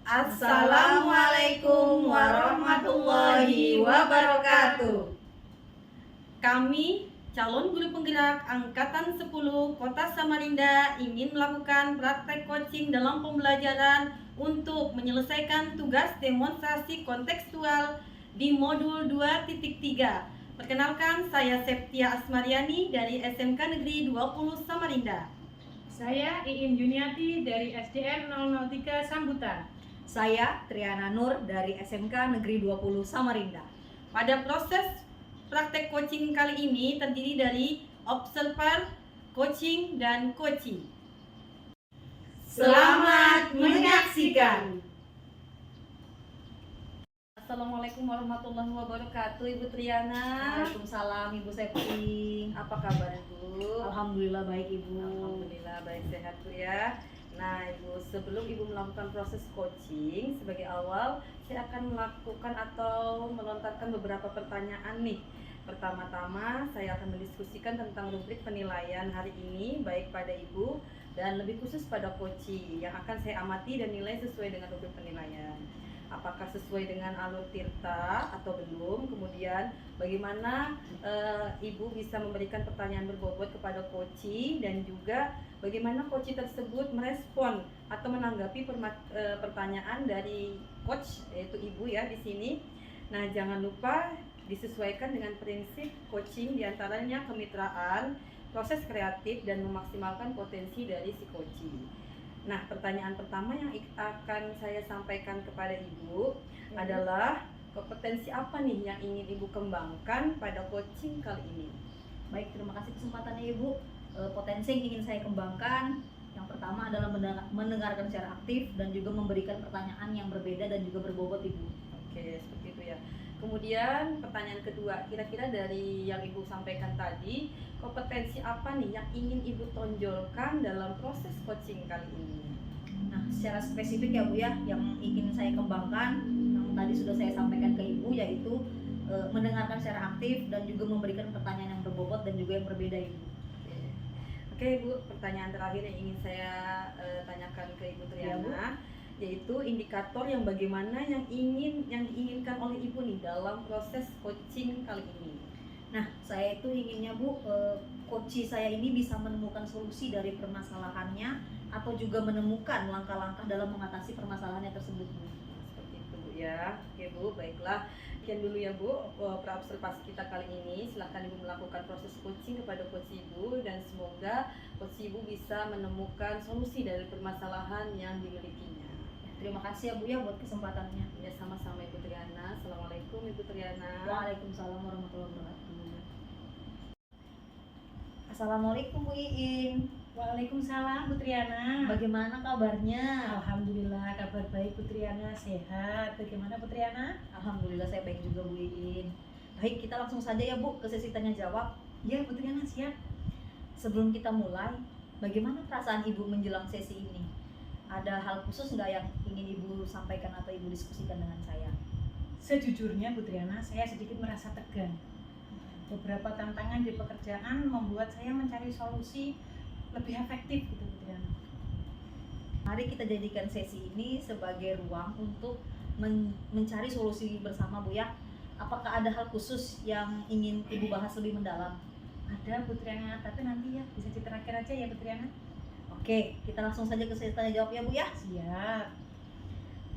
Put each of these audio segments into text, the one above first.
Assalamualaikum warahmatullahi wabarakatuh. Kami, calon guru penggerak Angkatan 10 Kota Samarinda ingin melakukan praktek coaching dalam pembelajaran untuk menyelesaikan tugas demonstrasi kontekstual di modul 2.3. Perkenalkan, saya Septia Asmariani dari SMK Negeri 20 Samarinda. Saya Iin Juniati dari SDN 003 Sambutan. Saya Triana Nur dari SMK Negeri 20 Samarinda. Pada proses praktek coaching kali ini terdiri dari observer, coaching, dan coaching. Selamat menyaksikan. Assalamualaikum warahmatullahi wabarakatuh, Ibu Triana. Waalaikumsalam Ibu Septi. Apa kabar, Bu? Alhamdulillah baik Ibu. Alhamdulillah baik, sehat, Bu ya. Nah, Ibu, sebelum Ibu melakukan proses coaching, sebagai awal saya akan melakukan atau melontarkan beberapa pertanyaan nih. Pertama-tama saya akan mendiskusikan tentang rubrik penilaian hari ini, baik pada Ibu dan lebih khusus pada coaching yang akan saya amati dan nilai sesuai dengan rubrik penilaian. Apakah sesuai dengan alur tirta atau belum? Kemudian bagaimana Ibu bisa memberikan pertanyaan berbobot kepada coaching, dan juga bagaimana coaching tersebut merespon atau menanggapi pertanyaan dari coach, yaitu Ibu ya di sini. Nah, jangan lupa disesuaikan dengan prinsip coaching, diantaranya kemitraan, proses kreatif, dan memaksimalkan potensi dari si coaching. Nah, pertanyaan pertama yang akan saya sampaikan kepada Ibu adalah kompetensi apa nih yang ingin Ibu kembangkan pada coaching kali ini? Baik, terima kasih kesempatannya Ibu. Potensi yang ingin saya kembangkan yang pertama adalah mendengarkan secara aktif dan juga memberikan pertanyaan yang berbeda dan juga berbobot Ibu. Oke, seperti itu ya. Kemudian pertanyaan kedua, kira-kira dari yang Ibu sampaikan tadi, kompetensi apa nih yang ingin Ibu tonjolkan dalam proses coaching kali ini? Nah, secara spesifik ya Bu ya, yang ingin saya kembangkan yang tadi sudah saya sampaikan ke Ibu, yaitu mendengarkan secara aktif dan juga memberikan pertanyaan yang berbobot dan juga yang berbeda Ibu. Oke Bu, pertanyaan terakhir yang ingin saya tanyakan ke Ibu Triana, yaitu indikator yang bagaimana yang diinginkan oleh Ibu nih dalam proses coaching kali ini. Nah, saya itu inginnya Bu, coach saya ini bisa menemukan solusi dari permasalahannya atau juga menemukan langkah-langkah dalam mengatasi permasalahannya tersebut Bu. Seperti itu Bu ya. Oke Bu, baiklah. Sekian dulu ya Bu praobservasi kita kali ini. Silahkan Ibu melakukan proses coaching kepada coach Ibu, dan semoga coach Ibu bisa menemukan solusi dari permasalahan yang dimilikinya. Terima kasih ya Bu ya buat kesempatannya. Ya, sama-sama Ibu Triana. Assalamualaikum Ibu Triana. Waalaikumsalam warahmatullahi wabarakatuh. Assalamualaikum Bu Iin. Waalaikumsalam Bu Triana. Bagaimana kabarnya? Alhamdulillah kabar baik Bu Triana, sehat. Bagaimana Bu Triana? Alhamdulillah saya baik juga Bu Iin. Baik, kita langsung saja ya Bu ke sesi tanya jawab. Ya Bu Triana, siap. Sebelum kita mulai, bagaimana perasaan Ibu menjelang sesi ini? Ada hal khusus nggak yang ingin Ibu sampaikan atau Ibu diskusikan dengan saya? Sejujurnya Bu Triana, saya sedikit merasa tegang. Beberapa tantangan di pekerjaan membuat saya mencari solusi lebih efektif gitu Bu Triana. Mari kita jadikan sesi ini sebagai ruang untuk mencari solusi bersama Bu ya. Apakah ada hal khusus yang ingin Ibu bahas lebih mendalam? Ada Bu Triana, tapi nanti ya bisa di terakhir aja ya Bu Triana. Oke, kita langsung saja ke sesi tanya jawab ya Bu ya. Siap.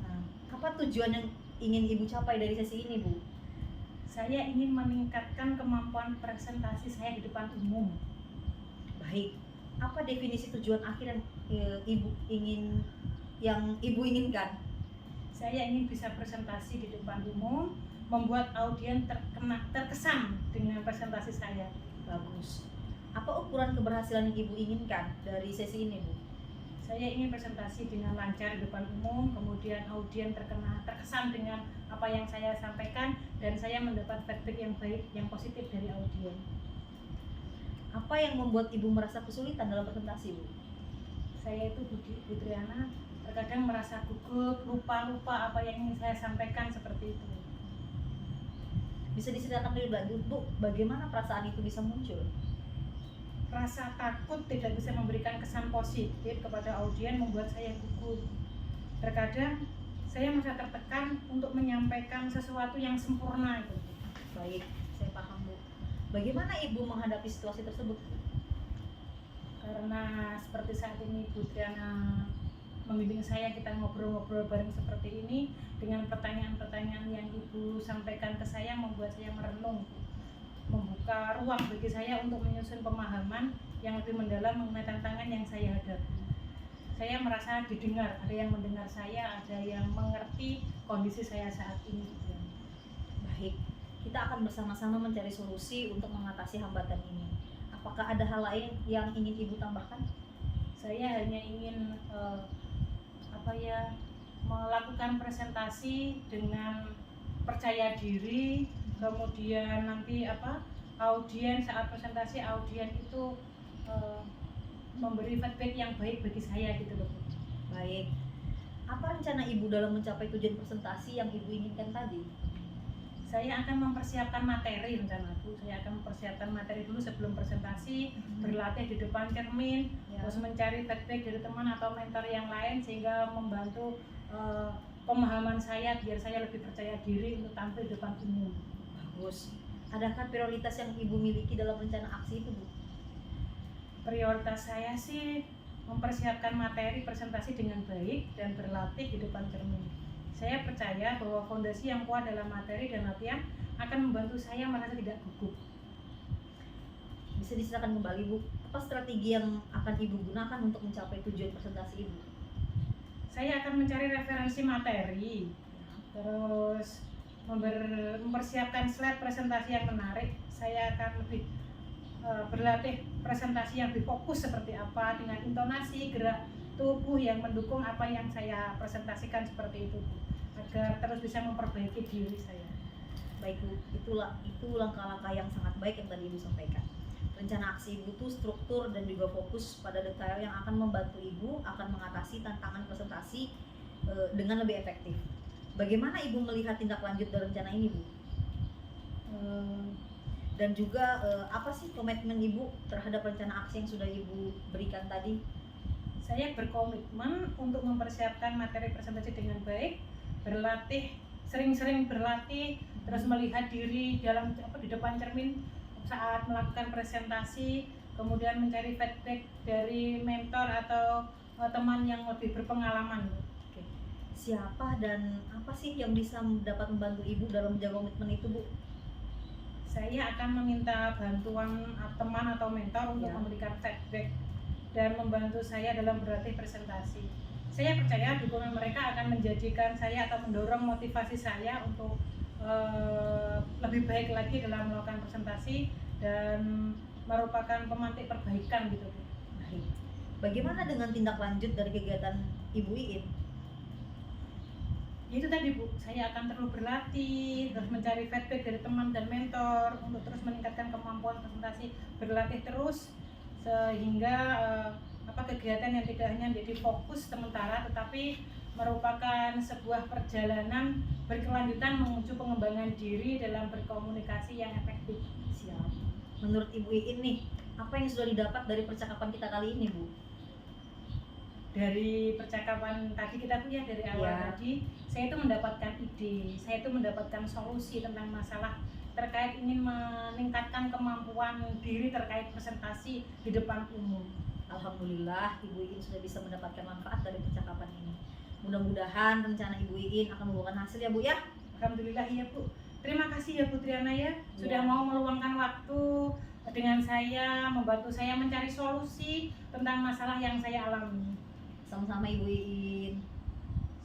Nah, apa tujuan yang ingin Ibu capai dari sesi ini Bu? Saya ingin meningkatkan kemampuan presentasi saya di depan umum. Baik, apa definisi tujuan akhir yang Ibu inginkan? Saya ingin bisa presentasi di depan umum, membuat audiens terkesan dengan presentasi saya. Bagus. Apa ukuran keberhasilan yang Ibu inginkan dari sesi ini Bu? Saya ingin presentasi dengan lancar di depan umum, kemudian audiens terkesan dengan apa yang saya sampaikan, dan saya mendapat feedback yang baik, yang positif dari audiens. Apa yang membuat Ibu merasa kesulitan dalam presentasi Bu? Saya itu Bu Triana terkadang merasa gugup, lupa apa yang ingin saya sampaikan, seperti itu. Bisa diceritakan lebih lanjut Bu, bagaimana perasaan itu bisa muncul? Rasa takut tidak bisa memberikan kesan positif kepada audiens membuat saya gugup. Terkadang saya merasa tertekan untuk menyampaikan sesuatu yang sempurna itu. Baik, saya paham Bu. Bagaimana Ibu menghadapi situasi tersebut? Karena seperti saat ini Bu Triana membimbing saya, kita ngobrol-ngobrol bareng seperti ini, dengan pertanyaan-pertanyaan yang Ibu sampaikan ke saya membuat saya merenung, membuka ruang bagi saya untuk menyusun pemahaman yang lebih mendalam mengenai tantangan yang saya hadapi. Saya merasa didengar, ada yang mendengar saya, ada yang mengerti kondisi saya saat ini. Baik, kita akan bersama-sama mencari solusi untuk mengatasi hambatan ini. Apakah ada hal lain yang ingin Ibu tambahkan? Saya hanya ingin melakukan presentasi dengan percaya diri, kemudian nanti audien saat presentasi audien itu memberi feedback yang baik bagi saya gitu loh. Baik, apa rencana Ibu dalam mencapai tujuan presentasi yang Ibu inginkan tadi? Saya akan mempersiapkan materi, rencanaku. Saya akan mempersiapkan materi dulu sebelum presentasi, berlatih di depan cermin, terus mencari feedback dari teman atau mentor yang lain sehingga membantu pemahaman saya biar saya lebih percaya diri untuk tampil di depan umum. Bagus. Adakah prioritas yang Ibu miliki dalam rencana aksi itu, Bu? Prioritas saya sih mempersiapkan materi presentasi dengan baik dan berlatih di depan cermin. Saya percaya bahwa fondasi yang kuat dalam materi dan latihan akan membantu saya merasa tidak gugup. Bisa diceritakan kembali Bu, apa strategi yang akan Ibu gunakan untuk mencapai tujuan presentasi Ibu? Saya akan mencari referensi materi, terus mempersiapkan slide presentasi yang menarik. Saya akan lebih berlatih presentasi yang lebih fokus seperti apa, dengan intonasi, gerak tubuh yang mendukung apa yang saya presentasikan seperti itu, agar terus bisa memperbaiki diri saya. Baik Bu, itu langkah-langkah yang sangat baik yang tadi Ibu sampaikan. Rencana aksi Ibu itu struktur dan juga fokus pada detail yang akan membantu Ibu akan mengatasi tantangan presentasi dengan lebih efektif. Bagaimana Ibu melihat tindak lanjut dari rencana ini Bu? Dan juga apa sih komitmen Ibu terhadap rencana aksi yang sudah Ibu berikan tadi? Saya berkomitmen untuk mempersiapkan materi presentasi dengan baik, berlatih, sering-sering berlatih, terus melihat diri di depan cermin saat melakukan presentasi, kemudian mencari feedback dari mentor atau teman yang lebih berpengalaman. Oke. Siapa dan apa sih yang bisa dapat membantu Ibu dalam menjaga komitmen itu, Bu? Saya akan meminta bantuan teman atau mentor untuk memberikan feedback dan membantu saya dalam berlatih presentasi. Saya percaya dukungan mereka akan menjadikan saya atau mendorong motivasi saya untuk lebih baik lagi dalam melakukan presentasi dan merupakan pemantik perbaikan gitu. Baik. Bagaimana dengan tindak lanjut dari kegiatan Ibu Iin? Itu tadi Bu, saya akan terus berlatih, terus mencari feedback dari teman dan mentor untuk terus meningkatkan kemampuan presentasi, berlatih terus sehingga kegiatan yang tidak hanya menjadi fokus sementara tetapi merupakan sebuah perjalanan berkelanjutan menuju pengembangan diri dalam berkomunikasi yang efektif. Siap. Menurut Ibu Iin nih, apa yang sudah didapat dari percakapan kita kali ini, Bu? Dari percakapan tadi kita punya dari awal tadi, saya itu mendapatkan ide, saya itu mendapatkan solusi tentang masalah terkait ingin meningkatkan kemampuan diri terkait presentasi di depan umum. Alhamdulillah Ibu Iin sudah bisa mendapatkan manfaat dari percakapan ini. Mudah-mudahan rencana Ibu Iin akan membuahkan hasil ya Bu ya. Alhamdulillah iya Bu. Terima kasih ya Bu Triana ya, sudah mau meluangkan waktu dengan saya, membantu saya mencari solusi tentang masalah yang saya alami. Sama-sama Ibu Iin.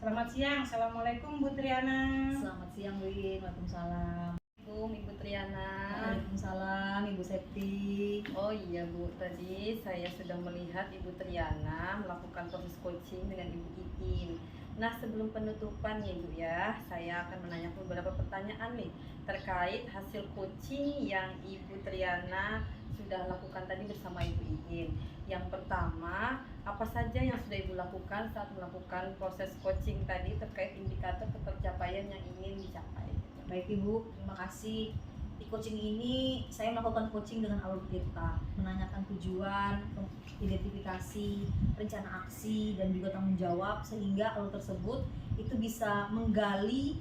Selamat siang, Assalamualaikum Bu Triana. Selamat siang Bu Iin, Waalaikumsalam. Ibu Triana. Waalaikumsalam Ibu Septi. Oh iya Bu, tadi saya sudah melihat Ibu Triana melakukan proses coaching dengan Ibu Iin. Nah sebelum penutupan ya Ibu ya, saya akan menanyakan beberapa pertanyaan nih terkait hasil coaching yang Ibu Triana sudah lakukan tadi bersama Ibu Iin. Yang pertama, apa saja yang sudah Ibu lakukan saat melakukan proses coaching tadi terkait indikator ketercapaian yang ingin dicapai? Baik Ibu, terima kasih. coaching ini saya melakukan coaching dengan alur tirta, menanyakan tujuan, identifikasi, rencana aksi, dan juga tanggung jawab, sehingga alur tersebut itu bisa menggali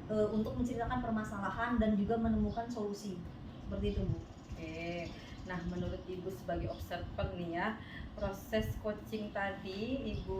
untuk menceritakan permasalahan dan juga menemukan solusi. Seperti itu, Bu. Oke. Nah, menurut Ibu sebagai observer nih ya, proses coaching tadi Ibu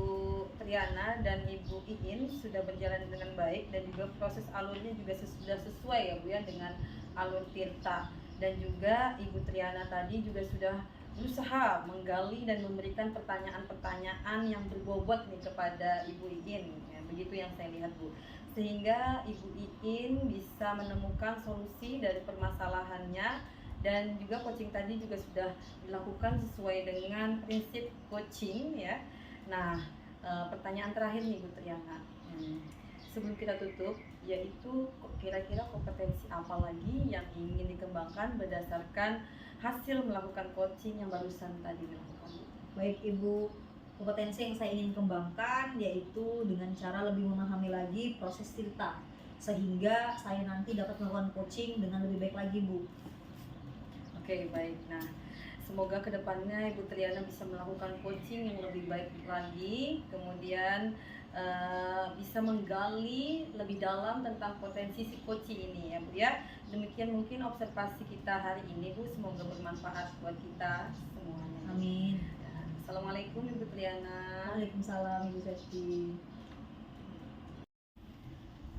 Triana dan Ibu Iin sudah berjalan dengan baik, dan juga proses alurnya juga sudah sesuai ya Bu ya dengan alur tirta, dan juga Ibu Triana tadi juga sudah berusaha menggali dan memberikan pertanyaan-pertanyaan yang berbobot nih kepada Ibu Iin ya, begitu yang saya lihat Bu, sehingga Ibu Iin bisa menemukan solusi dari permasalahannya, dan juga coaching tadi juga sudah dilakukan sesuai dengan prinsip coaching ya. Nah, pertanyaan terakhir nih Bu Triana, sebelum kita tutup, yaitu kira-kira kompetensi apa lagi yang ingin dikembangkan berdasarkan hasil melakukan coaching yang barusan tadi dilakukan? Baik Ibu, kompetensi yang saya ingin kembangkan yaitu dengan cara lebih memahami lagi proses tirta, sehingga saya nanti dapat melakukan coaching dengan lebih baik lagi, Bu. Oke, baik. Nah, semoga kedepannya Ibu Triana bisa melakukan coaching yang lebih baik lagi, kemudian bisa menggali lebih dalam tentang potensi si coaching ini ya Bu ya. Demikian mungkin observasi kita hari ini Bu, semoga bermanfaat buat kita semuanya. Amin. Assalamualaikum Ibu Triana. Waalaikumsalam Ibu Septi.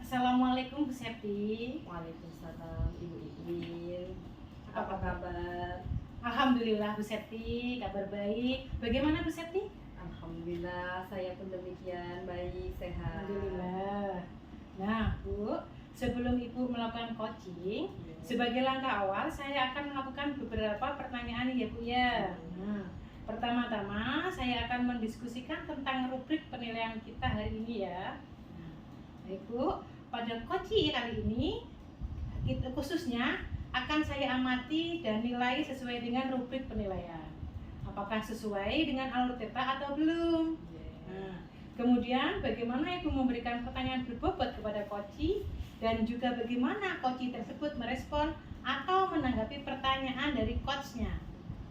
Assalamualaikum Bu Septi. Waalaikumsalam Ibu Iin. Apa kabar? Alhamdulillah Bu Septi, kabar baik. Bagaimana Bu Septi? Alhamdulillah, saya pun demikian, baik, sehat. Alhamdulillah. Nah Bu, sebelum Ibu melakukan coaching, sebagai langkah awal saya akan melakukan beberapa pertanyaan ya Bu ya. Nah, pertama-tama saya akan mendiskusikan tentang rubrik penilaian kita hari ini ya. Baik Bu, pada coaching kali ini kita khususnya akan saya amati dan nilai sesuai dengan rubrik penilaian. Apakah sesuai dengan alur tirta atau belum? Nah, kemudian bagaimana Ibu memberikan pertanyaan berbobot kepada coaching, dan juga bagaimana coaching tersebut merespon atau menanggapi pertanyaan dari coachnya.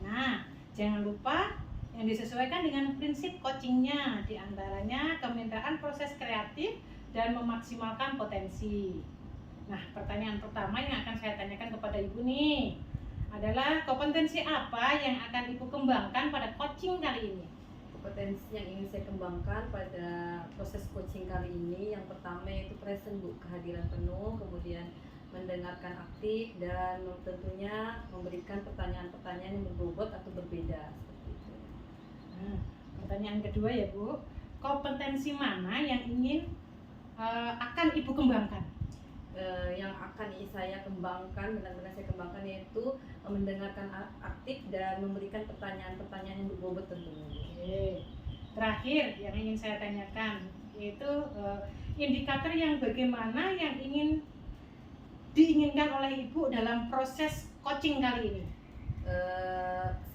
Nah, jangan lupa yang disesuaikan dengan prinsip coachingnya, diantaranya kemitraan proses kreatif dan memaksimalkan potensi. Nah, pertanyaan pertama yang akan saya tanyakan kepada Ibu nih adalah kompetensi apa yang akan Ibu kembangkan pada coaching kali ini? Kompetensi yang ingin saya kembangkan pada proses coaching kali ini, yang pertama yaitu present Bu, kehadiran penuh, kemudian mendengarkan aktif, dan tentunya memberikan pertanyaan-pertanyaan yang berbobot atau berbeda seperti itu. Nah, pertanyaan kedua ya Bu, kompetensi mana yang ingin akan Ibu kembangkan? Yang akan saya kembangkan, benar-benar saya kembangkan, yaitu mendengarkan aktif dan memberikan pertanyaan-pertanyaan yang berbobot tentunya. Oke. Terakhir yang ingin saya tanyakan yaitu indikator yang bagaimana yang ingin diinginkan oleh Ibu dalam proses coaching kali ini?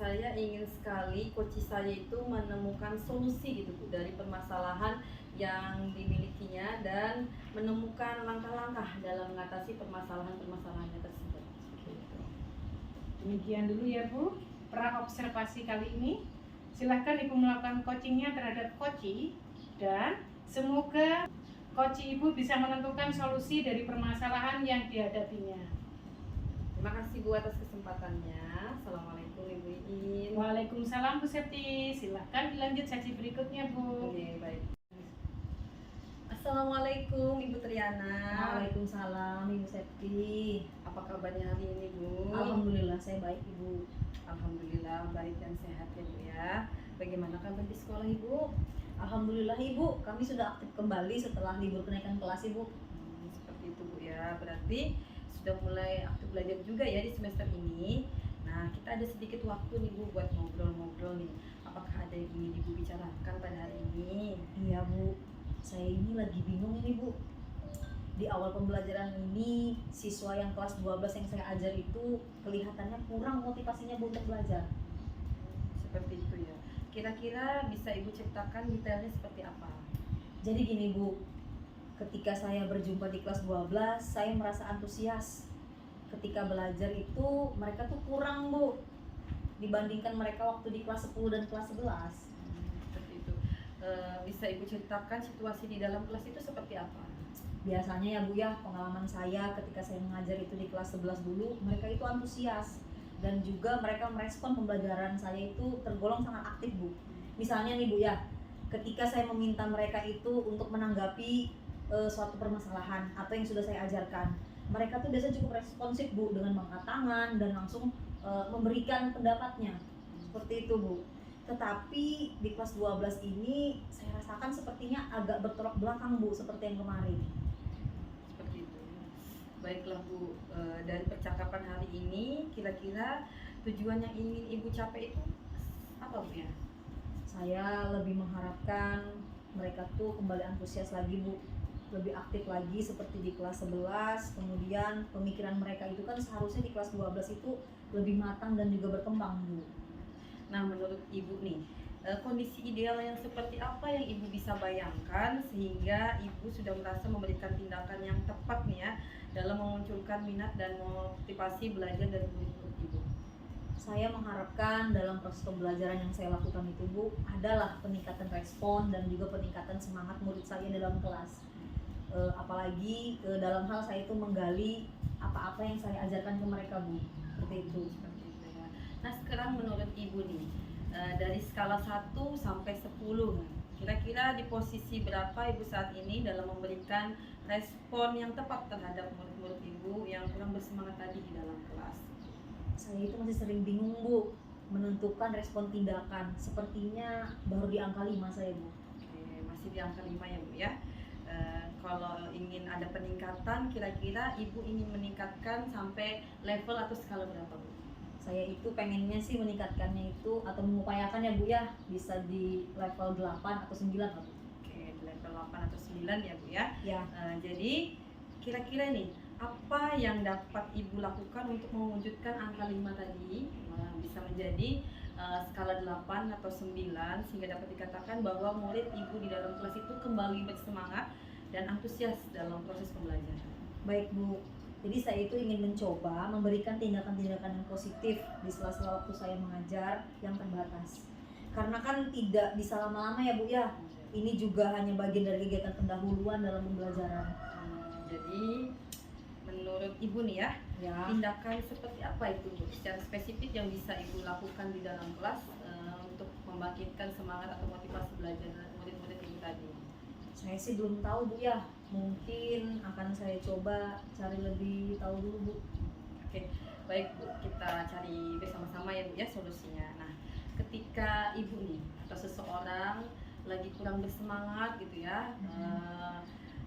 Saya ingin sekali coach saya itu menemukan solusi gitu Bu, dari permasalahan yang dimilikinya, dan menemukan langkah-langkah dalam mengatasi permasalahan-permasalahannya tersebut. Demikian dulu ya Bu, pra-observasi kali ini. Silahkan Ibu melakukan coachingnya terhadap coaching, dan semoga coaching Ibu bisa menentukan solusi dari permasalahan yang dihadapinya. Terima kasih Bu atas kesempatannya. Assalamualaikum Ibu Iin. Waalaikumsalam Bu Septi. Silahkan dilanjut sesi berikutnya Bu. Oke, baik. Assalamualaikum Ibu Triana. Waalaikumsalam Ibu Septi. Apa kabarnya hari ini Bu? Alhamdulillah saya baik Ibu. Alhamdulillah baik dan sehat ya Bu ya. Bagaimana kabar di sekolah Ibu? Alhamdulillah Ibu, kami sudah aktif kembali setelah libur kenaikan kelas Ibu. Seperti itu Bu ya. Berarti sudah mulai aktif belajar juga ya di semester ini. Nah, kita ada sedikit waktu nih Bu buat ngobrol-ngobrol nih. Apakah ada yang ingin Ibu bicarakan pada hari ini? Iya Bu, saya ini lagi bingung ini Bu. Di awal pembelajaran ini, siswa yang kelas 12 yang saya ajar itu kelihatannya kurang motivasinya Bu untuk belajar. Seperti itu ya. Kira-kira bisa Ibu ceritakan detailnya seperti apa? Jadi gini Bu, ketika saya berjumpa di kelas 12, saya merasa antusias. ketika belajar itu mereka tuh kurang Bu dibandingkan mereka waktu di kelas 10 dan kelas 11. Seperti itu. Bisa Ibu ceritakan situasi di dalam kelas itu seperti apa? Biasanya ya Bu ya, pengalaman saya ketika saya mengajar itu di kelas 11 dulu, mereka itu antusias dan juga mereka merespon pembelajaran saya itu tergolong sangat aktif Bu. Misalnya nih Bu ya, ketika saya meminta mereka itu untuk menanggapi suatu permasalahan atau yang sudah saya ajarkan, mereka tuh biasanya cukup responsif Bu dengan mengangkat tangan dan langsung memberikan pendapatnya. Seperti itu Bu. Tetapi di kelas 12 ini saya rasakan sepertinya agak bertolak belakang Bu seperti yang kemarin. Seperti itu. Baiklah Bu, dari percakapan hari ini kira-kira tujuan yang ingin Ibu capai itu apa Bu ya? Saya lebih mengharapkan mereka tuh kembali antusias lagi Bu, lebih aktif lagi seperti di kelas 11. Kemudian pemikiran mereka itu kan seharusnya di kelas 12 itu lebih matang dan juga berkembang Bu. Nah, menurut Ibu nih, kondisi ideal yang seperti apa yang Ibu bisa bayangkan sehingga Ibu sudah merasa memberikan tindakan yang tepat nih ya dalam memunculkan minat dan motivasi belajar dari murid-murid Ibu? Saya mengharapkan dalam proses pembelajaran yang saya lakukan itu Bu, adalah peningkatan respon dan juga peningkatan semangat murid saya dalam kelas. Apalagi dalam hal saya itu menggali apa-apa yang saya ajarkan ke mereka Bu. Seperti itu. Seperti itu ya. Nah, sekarang menurut Ibu nih, dari skala 1 sampai 10, kira-kira di posisi berapa Ibu saat ini dalam memberikan respon yang tepat terhadap murid-murid Ibu yang kurang bersemangat tadi di dalam kelas? Saya itu masih sering bingung Bu menentukan respon tindakan. Sepertinya baru di angka 5 saya Bu. Oke, masih di angka 5 ya Bu ya. Kalau ingin ada peningkatan, kira-kira Ibu ingin meningkatkan sampai level atau skala berapa Bu? Saya itu pengennya sih meningkatkannya itu atau mengupayakan ya Bu ya, bisa di level 8 atau 9 lah Bu. Oke, di level 8 atau 9 ya Bu ya. Ya, Jadi kira-kira nih, apa yang dapat Ibu lakukan untuk mewujudkan angka 5 tadi bisa menjadi skala 8 atau 9 sehingga dapat dikatakan bahwa murid Ibu di dalam kelas itu kembali bersemangat dan antusias dalam proses pembelajaran? baik Bu. Jadi saya itu ingin mencoba memberikan tindakan-tindakan yang positif di sela-sela waktu saya mengajar yang terbatas. Karena kan tidak bisa lama-lama ya Bu ya. Ini juga hanya bagian dari kegiatan pendahuluan dalam pembelajaran. Jadi menurut Ibu nih ya, Ya. tindakan seperti apa itu Bu secara spesifik yang bisa Ibu lakukan di dalam kelas untuk membangkitkan semangat atau motivasi belajar murid-murid Ibu tadi? Saya sih belum tahu Bu ya. Mungkin akan saya coba cari lebih tahu dulu Bu. Oke, baik Bu, kita cari bersama-sama ya Bu ya solusinya. Nah, ketika Ibu nih atau seseorang lagi kurang bersemangat gitu ya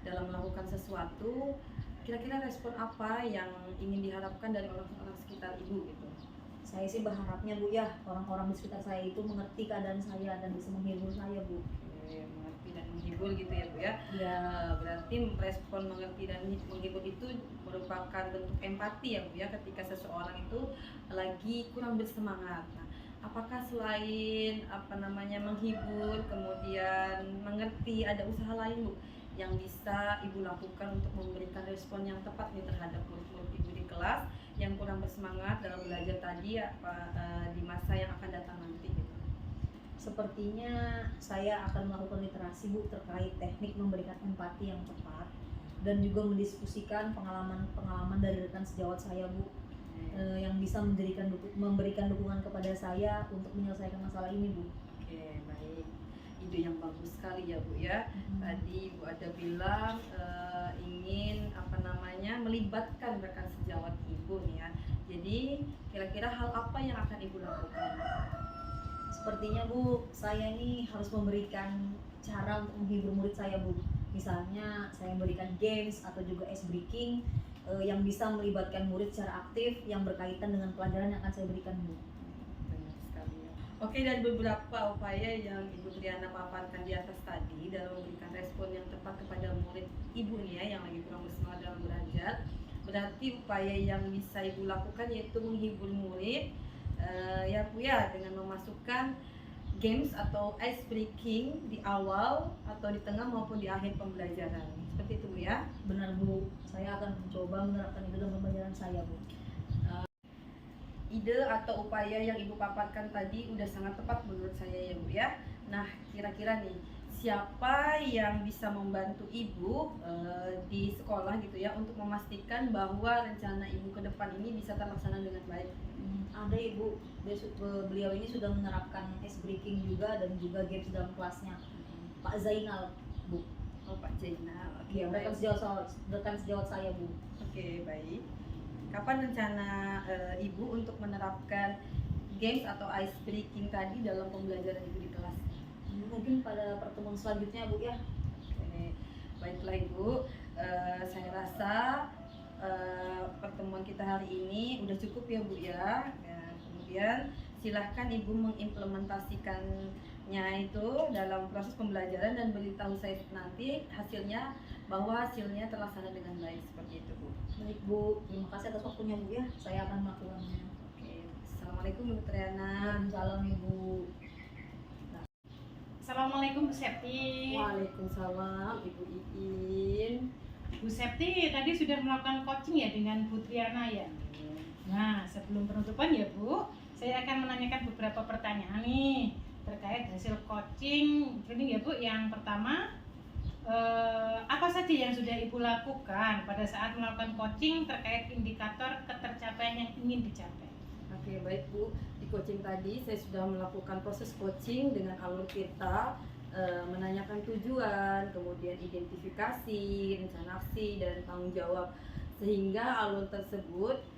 dalam melakukan sesuatu, kira-kira respon apa yang ingin diharapkan dari orang-orang sekitar Ibu gitu? Saya sih berharapnya Bu ya, orang-orang di sekitar saya itu mengerti keadaan saya dan bisa menghibur saya Bu. Oke, mengerti dan menghibur gitu ya Bu ya. Ya, Berarti respon mengerti dan menghibur itu merupakan bentuk empati ya Bu ya ketika seseorang itu lagi kurang bersemangat. Nah, apakah selain menghibur kemudian mengerti, ada usaha lain Bu yang bisa Ibu lakukan untuk memberikan respon yang tepat nih terhadap murid-murid Ibu di kelas yang kurang bersemangat dalam belajar tadi di masa yang akan datang nanti gitu? sepertinya saya akan melakukan literasi Bu terkait teknik memberikan empati yang tepat dan juga mendiskusikan pengalaman-pengalaman dari rekan sejawat saya Bu yang bisa memberikan dukungan kepada saya untuk menyelesaikan masalah ini Bu. Oke, baik. Ide yang bagus sekali ya Bu ya. Tadi Bu ada bilang ingin melibatkan rekan sejawat Ibu nih ya. Jadi kira-kira hal apa yang akan Ibu lakukan? Sepertinya Bu, saya ini harus memberikan cara untuk menghibur murid saya Bu. Misalnya saya memberikan games atau juga ice breaking yang bisa melibatkan murid secara aktif yang berkaitan dengan pelajaran yang akan saya berikan Bu. Benar sekali ya. Oke, dari beberapa upaya yang Ibu Triana paparkan di atas tadi dalam memberikan respon yang tepat kepada murid Ibu nih ya yang lagi kurang bersemangat dalam belajar, berarti upaya yang bisa Ibu lakukan yaitu menghibur murid ya Bu ya, dengan memasukkan games atau ice breaking di awal atau di tengah maupun di akhir pembelajaran. Seperti itu Bu ya. Benar Bu, saya akan mencoba menerapkan itu dalam pembelajaran saya Bu. Ide atau upaya yang Ibu paparkan tadi udah sangat tepat menurut saya ya Bu ya. Nah, kira-kira nih siapa yang bisa membantu Ibu di sekolah gitu ya untuk memastikan bahwa rencana Ibu ke depan ini bisa terlaksana dengan baik? Ada Ibu, beliau ini sudah menerapkan ice breaking juga dan juga games dalam kelasnya. Pak Zainal Bu. Oh, Pak Jainal. Oke, Iya, baik. rekan sejawat saya Bu. Oke, baik. Kapan rencana Ibu untuk menerapkan games atau ice breaking tadi dalam pembelajaran Ibu di kelas? Mungkin pada pertemuan selanjutnya Bu ya. Oke, baiklah Ibu. Saya rasa pertemuan kita hari ini udah cukup ya Bu ya. Kemudian silahkan Ibu mengimplementasikannya itu dalam proses pembelajaran dan beritahu saya nanti hasilnya, bahwa hasilnya terlaksana dengan baik, seperti itu Bu. Baik Bu, terima kasih atas waktunya Bu ya. Saya akan melakukannya. Oke, Assalamualaikum Bu Triana. Waalaikumsalam Ibu. Assalamualaikum Bu Septi. Waalaikumsalam Ibu Iin. Bu Septi tadi sudah melakukan coaching ya dengan Bu Triana ya. Nah, sebelum penutupan ya Bu, saya akan menanyakan beberapa pertanyaan nih terkait hasil coaching training ya Bu. Yang pertama, apa saja yang sudah Ibu lakukan pada saat melakukan coaching terkait indikator ketercapaian yang ingin dicapai? Oke, baik Bu. Di coaching tadi saya sudah melakukan proses coaching dengan alur Tirta, menanyakan tujuan, kemudian identifikasi, rencana aksi, dan tanggung jawab. Sehingga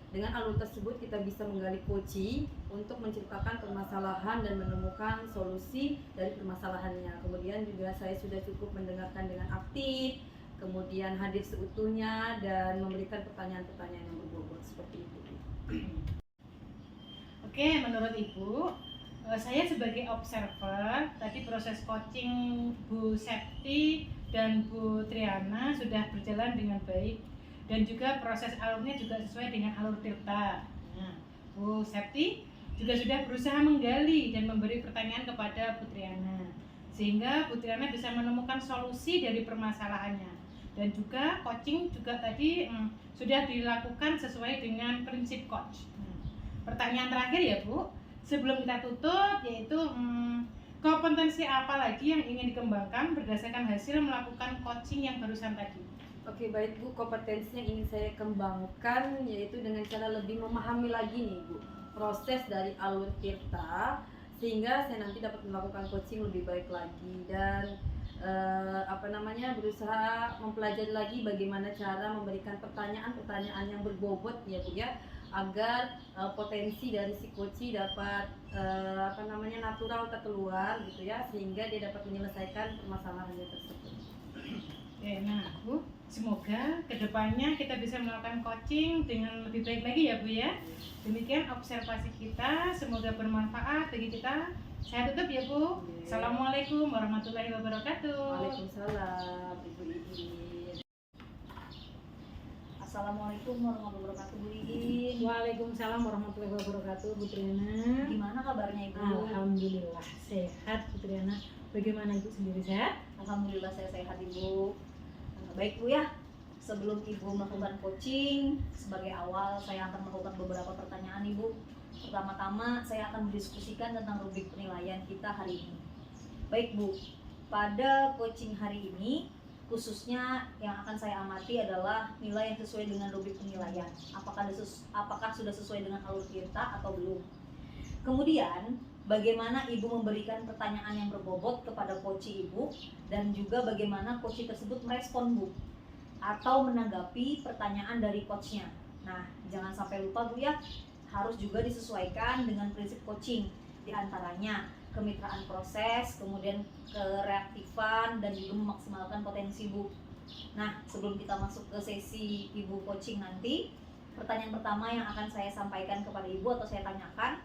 dengan alur tersebut kita bisa menggali kunci untuk menciptakan permasalahan dan menemukan solusi dari permasalahannya. Kemudian juga saya sudah cukup mendengarkan dengan aktif, kemudian hadir seutuhnya dan memberikan pertanyaan-pertanyaan yang berbobot, seperti itu. Oke, menurut Ibu, saya sebagai observer, tadi proses coaching Bu Septi dan Bu Triana sudah berjalan dengan baik dan juga proses alurnya juga sesuai dengan alur Tirta. Nah, Bu Septi juga sudah berusaha menggali dan memberi pertanyaan kepada Bu Triana, sehingga Bu Triana bisa menemukan solusi dari permasalahannya. Dan juga coaching juga tadi sudah dilakukan sesuai dengan prinsip coach. Pertanyaan terakhir ya Bu, sebelum kita tutup, yaitu kompetensi apa lagi yang ingin dikembangkan berdasarkan hasil melakukan coaching yang barusan tadi? Oke, baik Bu, kompetensi yang ingin saya kembangkan yaitu dengan cara lebih memahami lagi nih Bu proses dari alur Tirta, sehingga saya nanti dapat melakukan coaching lebih baik lagi dan berusaha mempelajari lagi bagaimana cara memberikan pertanyaan-pertanyaan yang berbobot ya Bu ya, agar potensi dari si coach dapat natural terkeluar gitu ya, sehingga dia dapat menyelesaikan permasalahannya tersebut. Oke, nah Bu, semoga kedepannya kita bisa melakukan coaching dengan lebih baik lagi ya Bu ya. Demikian observasi kita, semoga bermanfaat bagi kita. Saya tutup ya Bu. Assalamualaikum warahmatullahi wabarakatuh. Waalaikumsalam Ibu Iin. Assalamualaikum warahmatullahi wabarakatuh Bu Iin. Waalaikumsalam warahmatullahi wabarakatuh Bu Triana. Gimana kabarnya Ibu? Alhamdulillah sehat Bu Triana. Bagaimana Ibu sendiri sehat? Alhamdulillah saya sehat Ibu. Baik Bu ya, sebelum Ibu melakukan coaching, sebagai awal saya akan melakukan beberapa pertanyaan Ibu. Pertama-tama saya akan mendiskusikan tentang rubrik penilaian kita hari ini. Baik Bu, pada coaching hari ini khususnya yang akan saya amati adalah nilai yang sesuai dengan rubrik penilaian. Apakah sudah sesuai dengan alur Tirta atau belum? Kemudian bagaimana Ibu memberikan pertanyaan yang berbobot kepada coach Ibu, dan juga bagaimana coach tersebut merespon Bu atau menanggapi pertanyaan dari coachnya. Nah, jangan sampai lupa Bu ya, harus juga disesuaikan dengan prinsip coaching, diantaranya kemitraan proses, kemudian kereaktifan, dan juga memaksimalkan potensi Bu. Nah, sebelum kita masuk ke sesi Ibu coaching nanti, pertanyaan pertama yang akan saya sampaikan kepada Ibu atau saya tanyakan,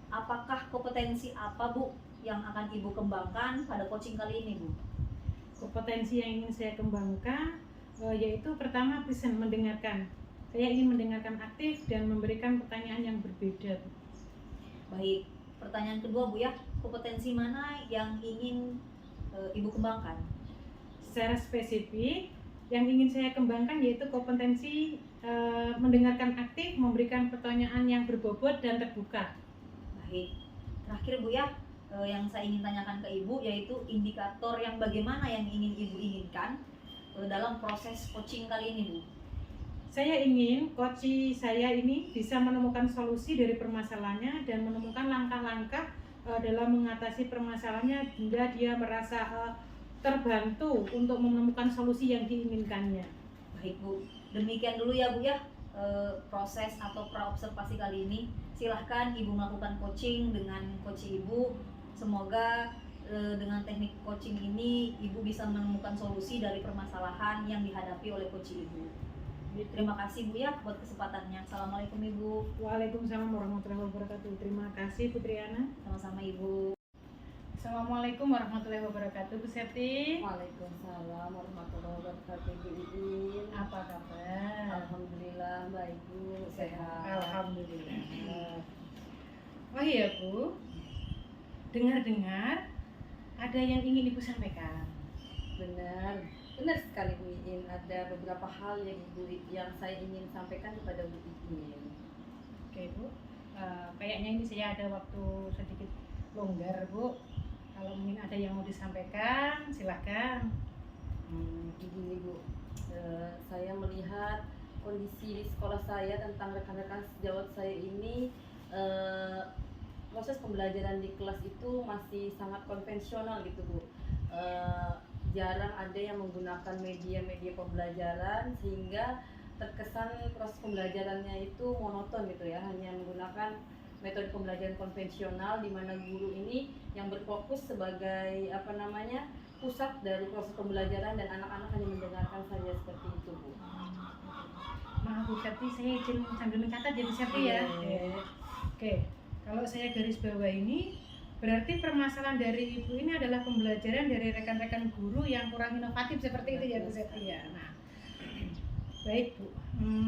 apakah kompetensi apa Bu yang akan Ibu kembangkan pada coaching kali ini Bu? Kompetensi yang ingin saya kembangkan yaitu pertama bisa mendengarkan. Saya ingin mendengarkan aktif dan memberikan pertanyaan yang berbeda. Baik, Pertanyaan kedua Bu ya, kompetensi mana yang ingin Ibu kembangkan? Secara spesifik yang ingin saya kembangkan yaitu kompetensi mendengarkan aktif, memberikan pertanyaan yang berbobot dan terbuka. Baik. Terakhir Bu ya, yang saya ingin tanyakan ke Ibu yaitu indikator yang bagaimana yang ingin Ibu inginkan dalam proses coaching kali ini Bu. Saya ingin coach saya ini bisa menemukan solusi dari permasalahannya dan menemukan langkah-langkah dalam mengatasi permasalahannya hingga dia merasa terbantu untuk menemukan solusi yang diinginkannya. Baik Bu, demikian dulu ya Bu ya proses atau pra-observasi kali ini. Silahkan Ibu melakukan coaching dengan coach Ibu. Semoga dengan teknik coaching ini Ibu bisa menemukan solusi dari permasalahan yang dihadapi oleh coach Ibu. Terima kasih Bu ya buat kesempatannya. Assalamualaikum Ibu. Waalaikumsalam warahmatullahi wabarakatuh. Terima kasih Putri Ana. Sama-sama Ibu. Assalamualaikum warahmatullahi wabarakatuh. Bu Septi. Waalaikumsalam warahmatullahi wabarakatuh. Bu Iin, Apa kabar? alhamdulillah baik Bu, sehat. Alhamdulillah. Oh iya Bu, dengar-dengar ada yang ingin Ibu sampaikan. Benar sekali Bu Iin. Ada beberapa hal yang saya ingin sampaikan kepada Bu Iin. Oke Bu, kayaknya ini saya ada waktu sedikit longgar Bu. Kalau mungkin ada yang mau disampaikan, silahkan. Begini Bu, saya melihat kondisi di sekolah saya tentang rekan-rekan sejawat saya ini, proses pembelajaran di kelas itu masih sangat konvensional gitu Bu. Jarang ada yang menggunakan media-media pembelajaran sehingga terkesan proses pembelajarannya itu monoton gitu ya, hanya menggunakan metode pembelajaran konvensional di mana guru ini yang berfokus sebagai pusat dari proses pembelajaran dan anak-anak hanya mendengarkan saja seperti itu Bu. Maaf Bu Septi, saya izin sambil mencatat ya Bu Septi ya. Oke, kalau saya garis bawah ini berarti permasalahan dari Ibu ini adalah pembelajaran dari rekan-rekan guru yang kurang inovatif seperti itu ya Bu Septi ya. Nah, baik Bu,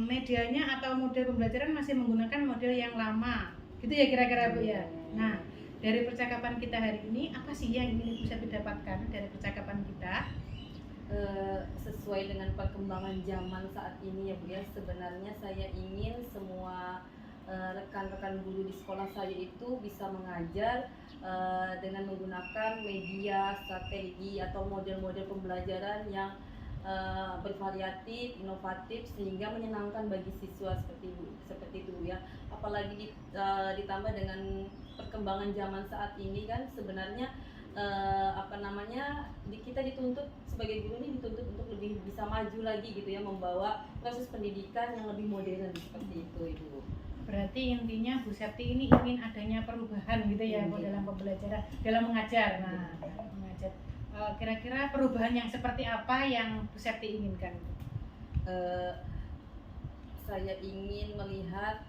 medianya atau model pembelajaran masih menggunakan model yang lama, gitu ya kira-kira Bu ya. Nah, dari percakapan kita hari ini apa sih yang ingin Ibu Septi dapatkan dari percakapan kita? Sesuai dengan perkembangan zaman saat ini ya Bu ya, sebenarnya saya ingin semua rekan-rekan guru di sekolah saya itu bisa mengajar dengan menggunakan media, strategi atau model-model pembelajaran yang bervariatif, inovatif sehingga menyenangkan bagi siswa seperti itu ya. Apalagi ditambah dengan perkembangan zaman saat ini kan sebenarnya kita dituntut sebagai guru ini dituntut untuk lebih bisa maju lagi gitu ya, membawa proses pendidikan yang lebih modern seperti itu Ibu. Berarti intinya Bu Septi ini ingin adanya perubahan gitu ya Bu dalam pembelajaran, dalam mengajar. Nah, mengajar. Kira-kira perubahan yang seperti apa yang Bu Septi inginkan? Saya ingin melihat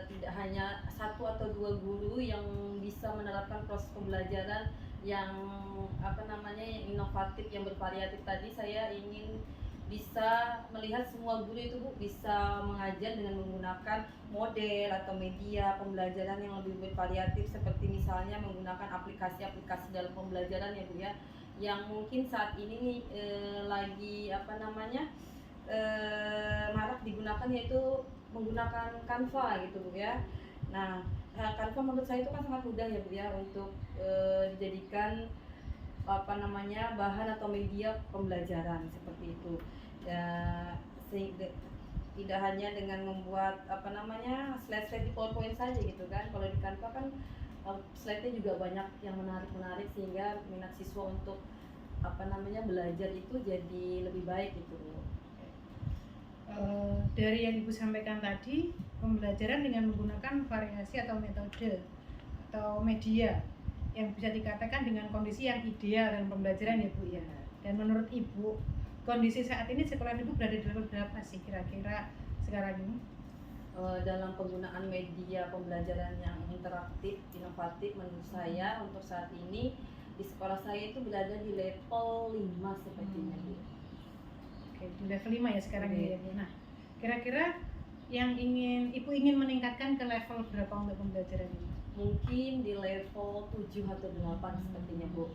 tidak hanya satu atau dua guru yang bisa menerapkan proses pembelajaran yang yang inovatif, yang bervariatif tadi. Saya ingin bisa melihat semua guru itu Bu bisa mengajar dengan menggunakan model atau media pembelajaran yang lebih bervariatif, seperti misalnya menggunakan aplikasi-aplikasi dalam pembelajaran ya Bu ya, yang mungkin saat ini lagi marak digunakan, yaitu menggunakan Canva gitu Bu ya. Nah, Canva menurut saya itu kan sangat mudah ya Bu ya untuk dijadikan bahan atau media pembelajaran seperti itu ya, sehingga tidak hanya dengan membuat slide-slide di PowerPoint saja gitu kan. Kalau di Canva kan slide-nya juga banyak yang menarik sehingga minat siswa untuk belajar itu jadi lebih baik gitu. Dari yang Ibu sampaikan tadi, pembelajaran dengan menggunakan variasi atau metode atau media yang bisa dikatakan dengan kondisi yang ideal dalam pembelajaran ya Bu ya. Dan menurut Ibu, kondisi saat ini sekolah Ibu berada di level berapa sih kira-kira sekarang ini? Dalam penggunaan media pembelajaran yang interaktif, inovatif, menurut saya untuk saat ini di sekolah saya itu berada di level 5 sepertinya Bu. Oke, di level 5 ya sekarang ini ya Bu. Nah, kira-kira yang ibu ingin meningkatkan ke level berapa untuk pembelajaran ini? Mungkin di level 7 atau 8 sepertinya Bu.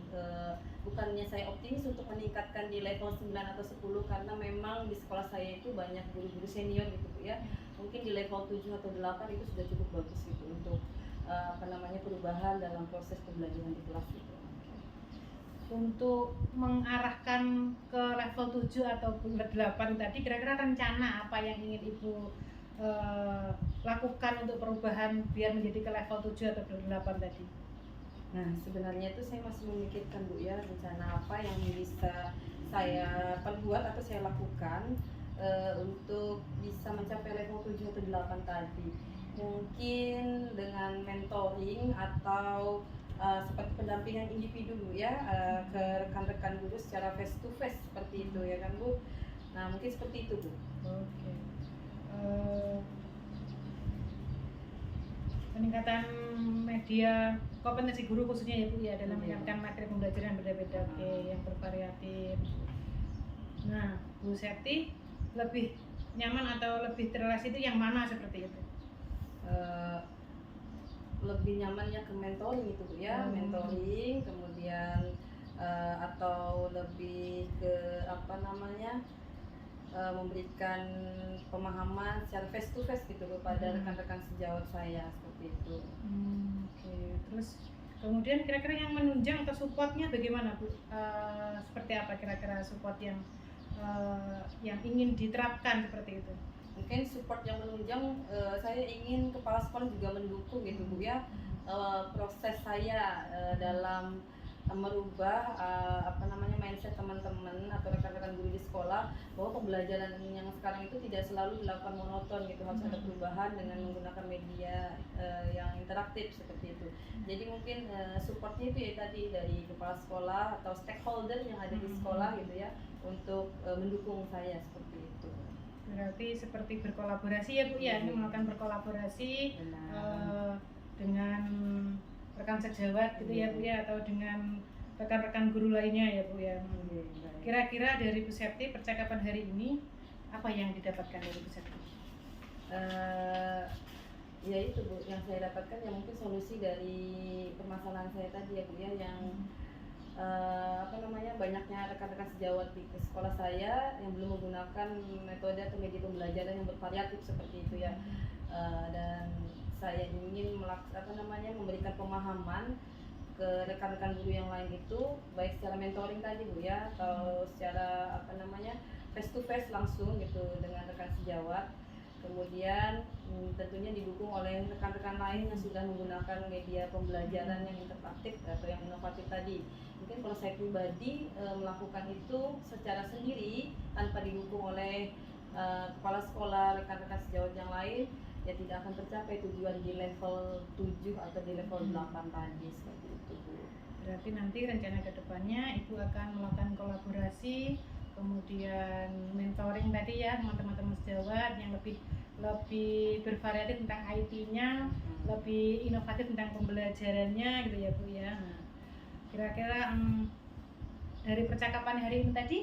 Bukannya saya optimis untuk meningkatkan di level 9 atau 10 karena memang di sekolah saya itu banyak guru-guru senior gitu Bu ya. Mungkin di level 7 atau 8 itu sudah cukup bagus gitu untuk perubahan dalam proses pembelajaran di kelas gitu. Untuk mengarahkan ke level 7 atau 8 tadi, kira-kira rencana apa yang ingin ibu lakukan untuk perubahan biar menjadi ke level 7 atau 8 tadi? Nah, sebenarnya itu saya masih memikirkan Bu ya, rencana apa yang bisa saya perbuat atau saya lakukan untuk bisa mencapai level 7 atau 8 tadi. Mungkin dengan mentoring atau seperti pendampingan individu Bu ya, ke rekan-rekan guru secara face to face seperti itu ya kan Bu. Nah, mungkin seperti itu Bu. Oke. Peningkatan media kompetensi guru khususnya ya Bu ya dalam menyiapkan materi pembelajaran berbeda-beda, oke, yang bervariatif. Nah, Bu Septi lebih nyaman atau lebih terrelasi itu yang mana seperti itu? Lebih nyamannya ke mentoring itu Bu ya, mentoring, kemudian atau lebih ke memberikan pemahaman secara face to face gitu kepada rekan-rekan sejawat saya seperti itu. Oke. Terus kemudian kira-kira yang menunjang atau supportnya bagaimana Bu? Seperti apa kira-kira support yang ingin diterapkan seperti itu? Mungkin support yang menunjang, saya ingin kepala sekolah juga mendukung gitu Bu ya, proses saya dalam merubah mindset teman-teman atau rekan-rekan guru di sekolah bahwa pembelajaran yang sekarang itu tidak selalu dilakukan monoton gitu, harus ada perubahan dengan menggunakan media yang interaktif seperti itu. Jadi mungkin supportnya itu ya tadi dari kepala sekolah atau stakeholder yang ada di sekolah gitu ya untuk mendukung saya seperti itu. Berarti seperti berkolaborasi ya Bu ya, melakukan berkolaborasi dengan rekan sejawat gitu ya Bu ya, atau dengan rekan-rekan guru lainnya ya Bu ya. Kira-kira dari Bu Septi percakapan hari ini apa yang didapatkan dari Bu Septi? Ya itu Bu, yang saya dapatkan ya mungkin solusi dari permasalahan saya tadi ya Bu ya, yang banyaknya rekan-rekan sejawat di sekolah saya yang belum menggunakan metode atau media pembelajaran yang bervariatif seperti itu ya. Dan saya ingin memberikan pemahaman ke rekan-rekan guru yang lain itu baik secara mentoring tadi Bu ya, atau secara face to face langsung gitu dengan rekan sejawat. Kemudian tentunya didukung oleh rekan-rekan lain yang sudah menggunakan media pembelajaran yang interaktif atau yang inovatif tadi. Mungkin kalau saya pribadi melakukan itu secara sendiri tanpa didukung oleh kepala sekolah, rekan-rekan sejawat yang lain, ya tidak akan tercapai tujuan di level 7 atau di level 8 tadi seperti itu Bu. Berarti nanti rencana kedepannya Ibu akan melakukan kolaborasi, kemudian mentoring tadi ya teman-teman sejawat yang lebih bervariatif tentang IT-nya, lebih inovatif tentang pembelajarannya gitu ya Bu ya. Nah, kira-kira dari percakapan hari ini tadi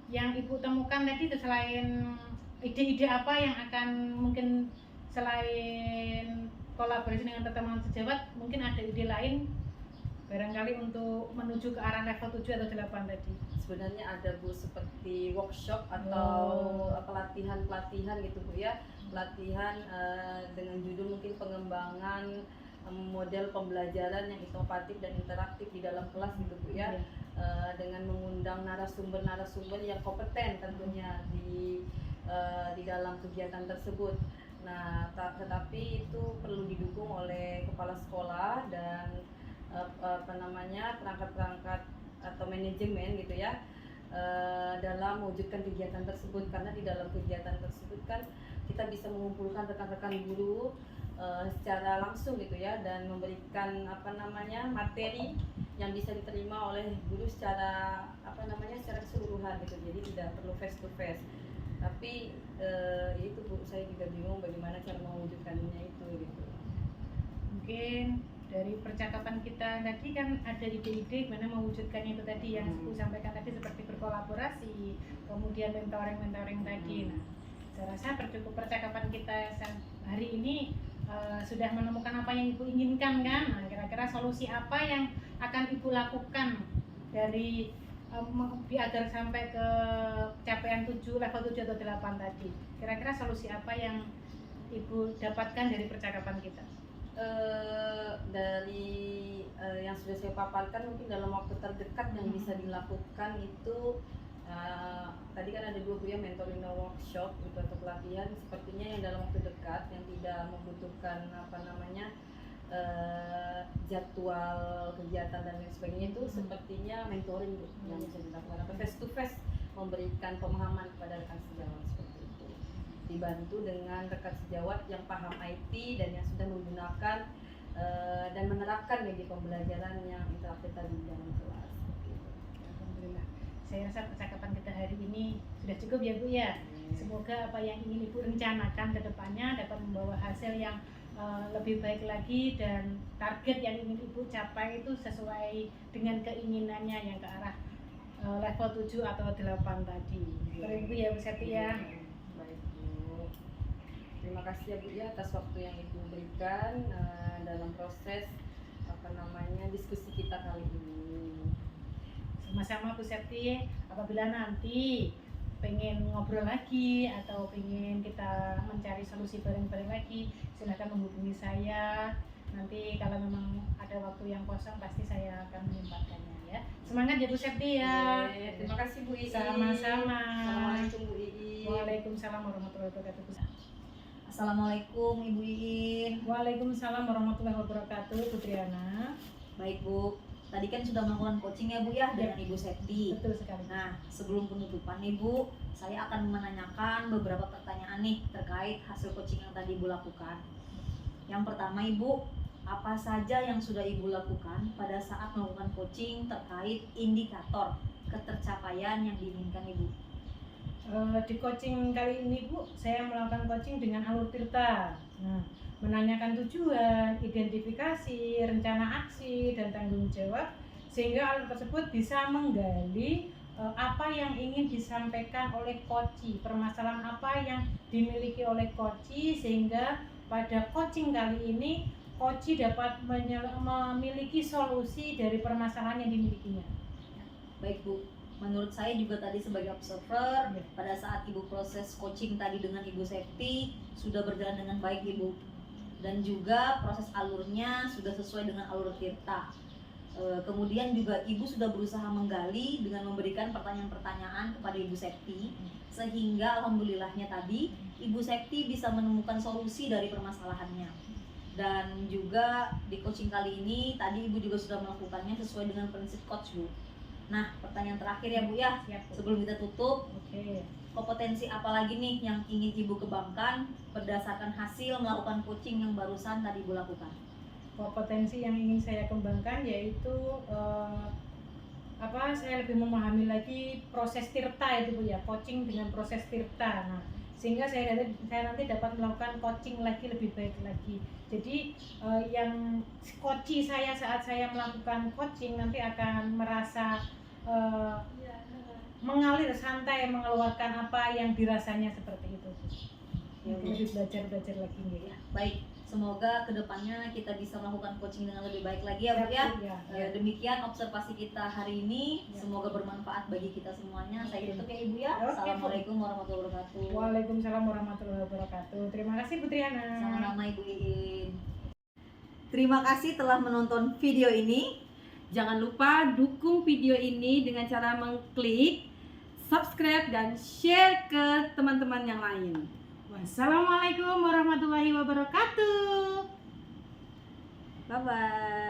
yang Ibu temukan tadi, selain ide-ide apa yang akan mungkin selain kolaborasi dengan teman-teman sejawat, mungkin ada ide lain barangkali untuk menuju ke arah level 7 atau 8 tadi? Sebenarnya ada Bu, seperti workshop atau pelatihan-pelatihan gitu Bu ya, pelatihan dengan judul mungkin pengembangan model pembelajaran yang inovatif dan interaktif di dalam kelas gitu Bu ya, dengan mengundang narasumber yang kompeten tentunya di dalam kegiatan tersebut. Nah, tetapi itu perlu didukung oleh kepala sekolah dan perangkat-perangkat atau manajemen gitu ya, dalam mewujudkan kegiatan tersebut, karena di dalam kegiatan tersebut kan kita bisa mengumpulkan rekan-rekan guru secara langsung gitu ya, dan memberikan materi yang bisa diterima oleh guru secara secara keseluruhan gitu. Jadi tidak perlu face to face. Tapi itu Bu, saya juga bingung bagaimana cara mewujudkannya itu gitu. Mungkin dari percakapan kita tadi kan ada ide-ide gimana mewujudkannya itu tadi yang aku sampaikan tadi, seperti berkolaborasi, kemudian mentoring tadi. Nah, Saya rasa percakapan kita hari ini sudah menemukan apa yang Ibu inginkan kan? Nah, kira-kira solusi apa yang akan Ibu lakukan dari agar sampai ke capaian level 7 atau 8 tadi? Kira-kira solusi apa yang Ibu dapatkan dari percakapan kita? Dari yang sudah saya paparkan, mungkin dalam waktu terdekat yang bisa dilakukan itu tadi kan ada 2 Bu ya, mentoring dan workshop itu atau pelatihan. Sepertinya yang dalam waktu dekat yang tidak membutuhkan jadwal kegiatan dan lain sebagainya itu sepertinya mentoring Bu, yang bisa dilakukan atau face to face, memberikan pemahaman kepada rekan sejawat seperti itu, dibantu dengan rekan sejawat yang paham IT dan yang sudah menggunakan dan menerapkan media pembelajaran yang interaktif tadi di dalam kelas seperti itu. Alhamdulillah. Saya rasa percakapan kita hari ini sudah cukup ya Bu ya. Semoga apa yang ingin Ibu rencanakan ke depannya dapat membawa hasil yang lebih baik lagi, dan target yang ingin Ibu capai itu sesuai dengan keinginannya yang ke arah level 7 atau 8 tadi. Terima kasih ya Bu Septi ya. Baik Bu. Terima kasih ya Bu ya atas waktu yang Ibu berikan dalam proses diskusi kita kali ini. Sama-sama Bu Septi, apabila nanti pengen ngobrol lagi atau pengen kita mencari solusi bareng-bareng lagi, silakan menghubungi saya. Nanti kalau memang ada waktu yang kosong pasti saya akan menyempatkannya ya. Semangat ya Bu Septi ya. Terima kasih Bu Iin. Sama-sama. Assalamualaikum Bu Iin. Waalaikumsalam warahmatullahi wabarakatuh. Assalamualaikum Ibu Iin. Waalaikumsalam warahmatullahi wabarakatuh, Bu Triana. Baik Bu, tadi kan sudah melakukan coaching ya Bu ya dengan Ibu Septi. Betul sekali. Nah, sebelum penutupan nih Bu, saya akan menanyakan beberapa pertanyaan nih terkait hasil coaching yang tadi Ibu lakukan. Yang pertama Ibu, apa saja yang sudah Ibu lakukan pada saat melakukan coaching terkait indikator ketercapaian yang diinginkan Ibu? Di coaching kali ini Bu, saya melakukan coaching dengan alur tirta. Nah, menanyakan tujuan, identifikasi, rencana aksi, dan tanggung jawab, sehingga alur tersebut bisa menggali apa yang ingin disampaikan oleh coachee, permasalahan apa yang dimiliki oleh coachee, sehingga pada coaching kali ini coachee dapat memiliki solusi dari permasalahan yang dimilikinya. Baik Bu, menurut saya juga tadi sebagai observer, pada saat Ibu proses coaching tadi dengan Ibu Septi sudah berjalan dengan baik Ibu, dan juga proses alurnya sudah sesuai dengan alur tirta. Kemudian juga Ibu sudah berusaha menggali dengan memberikan pertanyaan-pertanyaan kepada Ibu Septi, sehingga alhamdulillahnya tadi Ibu Septi bisa menemukan solusi dari permasalahannya. Dan juga di coaching kali ini tadi Ibu juga sudah melakukannya sesuai dengan prinsip coach Bu. Nah, pertanyaan terakhir ya Bu ya, sebelum kita tutup. Oke. Kompetensi apa lagi nih yang ingin Ibu kembangkan berdasarkan hasil melakukan coaching yang barusan tadi Ibu lakukan? Kompetensi yang ingin saya kembangkan yaitu saya lebih memahami lagi proses tirta itu Bu ya, coaching dengan proses tirta. Nah, sehingga saya nanti dapat melakukan coaching lagi lebih baik lagi. Jadi yang coachee saya saat saya melakukan coaching nanti akan merasa mengalir santai, mengeluarkan apa yang dirasanya seperti itu. Lebih belajar lagi nih ya. Baik, semoga kedepannya kita bisa melakukan coaching dengan lebih baik lagi ya Bu ya. Demikian observasi kita hari ini, semoga bermanfaat bagi kita semuanya. Saya tutup ya Ibu ya. Assalamualaikum warahmatullahi wabarakatuh. Waalaikumsalam warahmatullahi wabarakatuh. Terima kasih Bu Triana. Sama-sama Ibu Iin. Terima kasih telah menonton video ini. Jangan lupa dukung video ini dengan cara mengklik subscribe dan share ke teman-teman yang lain. Wassalamualaikum warahmatullahi wabarakatuh. Bye-bye.